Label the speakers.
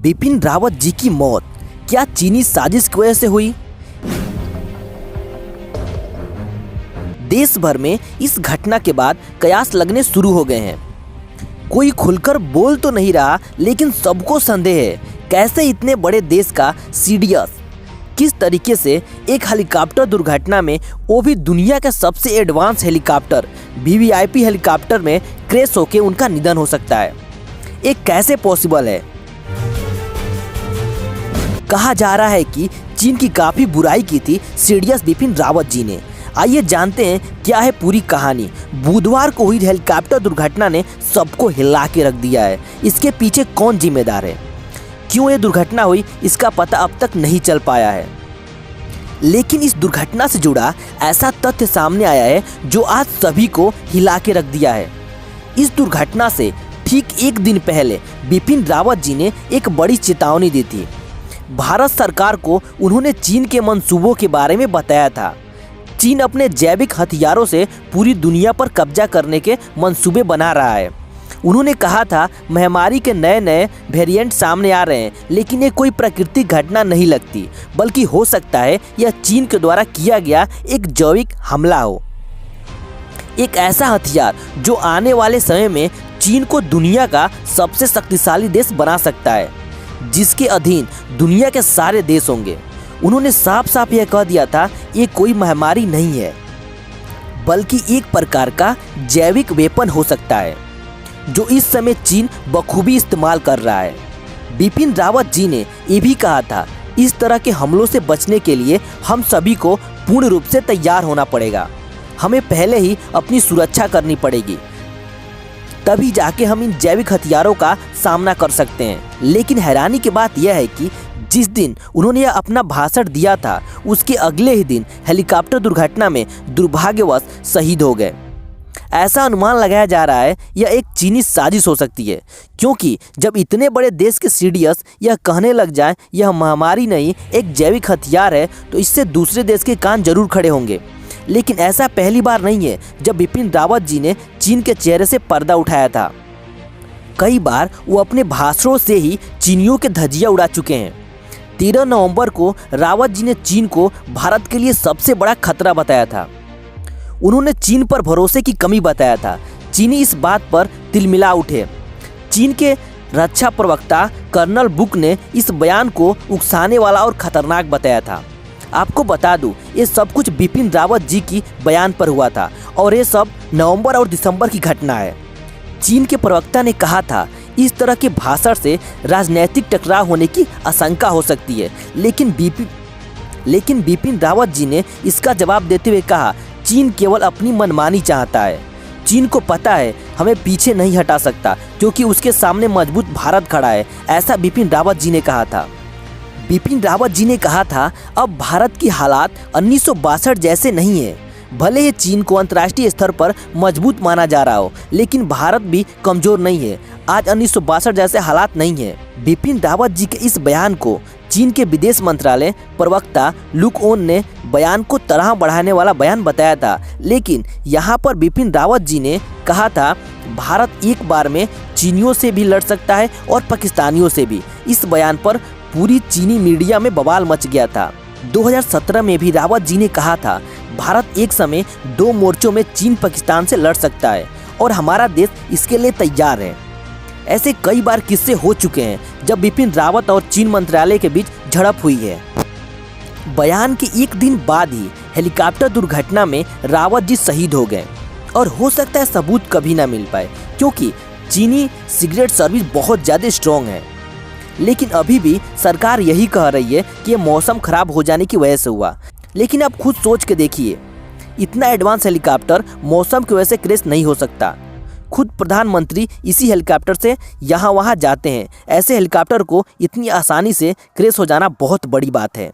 Speaker 1: बिपिन रावत जी की मौत क्या चीनी साजिश की वजह से हुई? देश भर में इस घटना के बाद कयास लगने शुरू हो गए हैं। कोई खुलकर बोल तो नहीं रहा, लेकिन सबको संदेह है कैसे इतने बड़े देश का सीडीएस किस तरीके से एक हेलीकॉप्टर दुर्घटना में, वो भी दुनिया के सबसे एडवांस हेलीकॉप्टर वीवीआईपी हेलीकॉप्टर में क्रैश होकर उनका निधन हो सकता है। ये कैसे पॉसिबल है? कहा जा रहा है कि चीन की काफ़ी बुराई की थी सीडीएस बिपिन रावत जी ने। आइए जानते हैं क्या है पूरी कहानी। बुधवार को हुई हेलीकॉप्टर दुर्घटना ने सबको हिला के रख दिया है। इसके पीछे कौन जिम्मेदार है, क्यों ये दुर्घटना हुई, इसका पता अब तक नहीं चल पाया है। लेकिन इस दुर्घटना से जुड़ा ऐसा तथ्य सामने आया है जो आज सभी को हिला के रख दिया है। इस दुर्घटना से ठीक एक दिन पहले बिपिन रावत जी ने एक बड़ी चेतावनी दी थी। भारत सरकार को उन्होंने चीन के मंसूबों के बारे में बताया था। चीन अपने जैविक हथियारों से पूरी दुनिया पर कब्जा करने के मंसूबे बना रहा है। उन्होंने कहा था महामारी के नए नए वेरिएंट सामने आ रहे हैं, लेकिन ये कोई प्राकृतिक घटना नहीं लगती, बल्कि हो सकता है यह चीन के द्वारा किया गया एक जैविक हमला हो। एक ऐसा हथियार जो आने वाले समय में चीन को दुनिया का सबसे शक्तिशाली देश बना सकता है, जिसके अधीन दुनिया के सारे देश होंगे। उन्होंने साफ साफ यह कह दिया था ये कोई महामारी नहीं है, बल्कि एक प्रकार का जैविक वेपन हो सकता है जो इस समय चीन बखूबी इस्तेमाल कर रहा है। बिपिन रावत जी ने ये भी कहा था इस तरह के हमलों से बचने के लिए हम सभी को पूर्ण रूप से तैयार होना पड़ेगा। हमें पहले ही अपनी सुरक्षा करनी पड़ेगी, तभी जाके हम इन जैविक हथियारों का सामना कर सकते हैं। लेकिन हैरानी की बात यह है कि जिस दिन उन्होंने यह अपना भाषण दिया था उसके अगले ही दिन हेलीकॉप्टर दुर्घटना में दुर्भाग्यवश शहीद हो गए। ऐसा अनुमान लगाया जा रहा है यह एक चीनी साजिश हो सकती है, क्योंकि जब इतने बड़े देश के सीडीएस यह कहने लग जाए यह महामारी नहीं एक जैविक हथियार है, तो इससे दूसरे देश के कान जरूर खड़े होंगे। लेकिन ऐसा पहली बार नहीं है जब बिपिन रावत जी ने चीन के चेहरे से पर्दा उठाया था। कई बार वो अपने भाषणों से ही चीनियों के धज्जियां उड़ा चुके हैं। 13 नवंबर को रावत जी ने चीन को भारत के लिए सबसे बड़ा खतरा बताया था। उन्होंने चीन पर भरोसे की कमी बताया था। चीनी इस बात पर तिलमिला उठे। चीन के रक्षा प्रवक्ता कर्नल बुक ने इस बयान को उकसाने वाला और खतरनाक बताया था। आपको बता दूं, ये सब कुछ बिपिन रावत जी की बयान पर हुआ था और ये सब नवंबर और दिसंबर की घटना है। चीन के प्रवक्ता ने कहा था इस तरह के भाषण से राजनीतिक टकराव होने की आशंका हो सकती है, लेकिन बिपिन रावत जी ने इसका जवाब देते हुए कहा चीन केवल अपनी मनमानी चाहता है। चीन को पता है हमें पीछे नहीं हटा सकता, क्योंकि उसके सामने मजबूत भारत खड़ा है, ऐसा बिपिन रावत जी ने कहा था। बिपिन रावत जी ने कहा था अब भारत की हालात 1962 जैसे नहीं है। भले ही चीन को अंतर्राष्ट्रीय स्तर पर मजबूत माना जा रहा हो, लेकिन भारत भी कमजोर नहीं है। आज 1962 जैसे हालात नहीं है। बिपिन रावत जी के इस बयान को चीन के विदेश मंत्रालय प्रवक्ता लुक ओन ने बयान को तरह बढ़ाने वाला बयान बताया था। लेकिन यहाँ पर बिपिन रावत जी ने कहा था भारत एक बार में चीनियों से भी लड़ सकता है और पाकिस्तानियों से भी। इस बयान पर पूरी चीनी मीडिया में बवाल मच गया था। 2017 में भी रावत जी ने कहा था भारत एक समय 2 मोर्चों में चीन पाकिस्तान से लड़ सकता है और हमारा देश इसके लिए तैयार है। ऐसे कई बार किस्से हो चुके हैं जब बिपिन रावत और चीन मंत्रालय के बीच झड़प हुई है। बयान के एक दिन बाद ही हेलीकॉप्टर दुर्घटना में रावत जी शहीद हो गए और हो सकता है सबूत कभी ना मिल पाए, क्योंकि चीनी सीक्रेट सर्विस बहुत ज़्यादा स्ट्रॉन्ग है। लेकिन अभी भी सरकार यही कह रही है कि ये मौसम खराब हो जाने की वजह से हुआ। लेकिन आप खुद सोच के देखिए, इतना एडवांस हेलीकॉप्टर मौसम की वजह से क्रैश नहीं हो सकता। खुद प्रधानमंत्री इसी हेलीकॉप्टर से यहाँ वहाँ जाते हैं। ऐसे हेलीकॉप्टर को इतनी आसानी से क्रैश हो जाना बहुत बड़ी बात है।